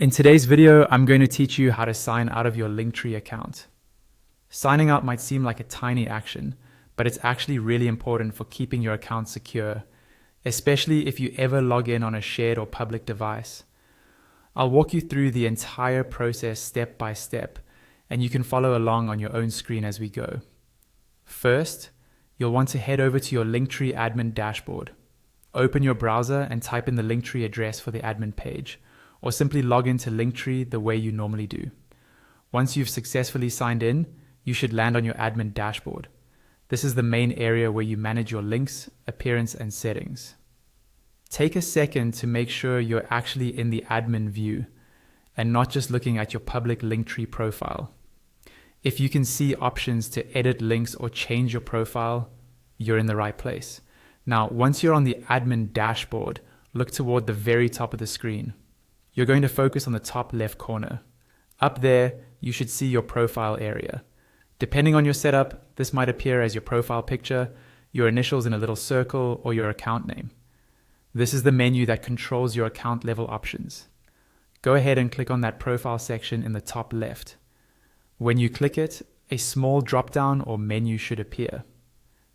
In today's video, I'm going to teach you how to sign out of your Linktree account. Signing out might seem like a tiny action, but it's actually really important for keeping your account secure, especially if you ever log in on a shared or public device. I'll walk you through the entire process step by step, and you can follow along on your own screen as we go. First, you'll want to head over to your Linktree admin dashboard. Open your browser and type in the Linktree address for the admin page, or simply log into Linktree the way you normally do. Once you've successfully signed in, you should land on your admin dashboard. This is the main area where you manage your links, appearance, and settings. Take a second to make sure you're actually in the admin view and not just looking at your public Linktree profile. If you can see options to edit links or change your profile, you're in the right place. Now, once you're on the admin dashboard, look toward the very top of the screen. You're going to focus on the top left corner. Up there, you should see your profile area. Depending on your setup, this might appear as your profile picture, your initials in a little circle, or your account name. This is the menu that controls your account level options. Go ahead and click on that profile section in the top left. When you click it, a small drop-down or menu should appear.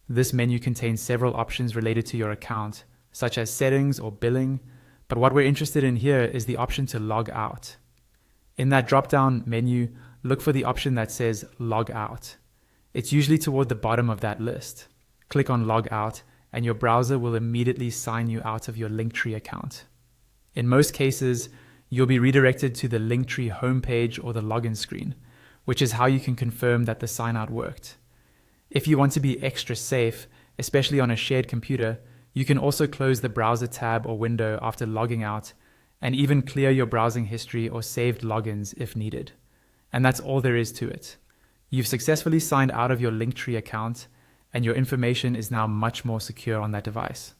This menu contains several options related to your account, such as settings or billing, but what we're interested in here is the option to log out. In that drop-down menu, look for the option that says Log Out. It's usually toward the bottom of that list. Click on Log Out, and your browser will immediately sign you out of your Linktree account. In most cases, you'll be redirected to the Linktree homepage or the login screen, which is how you can confirm that the sign out worked. If you want to be extra safe, especially on a shared computer, you can also close the browser tab or window after logging out and even clear your browsing history or saved logins if needed. And that's all there is to it. You've successfully signed out of your Linktree account, and your information is now much more secure on that device.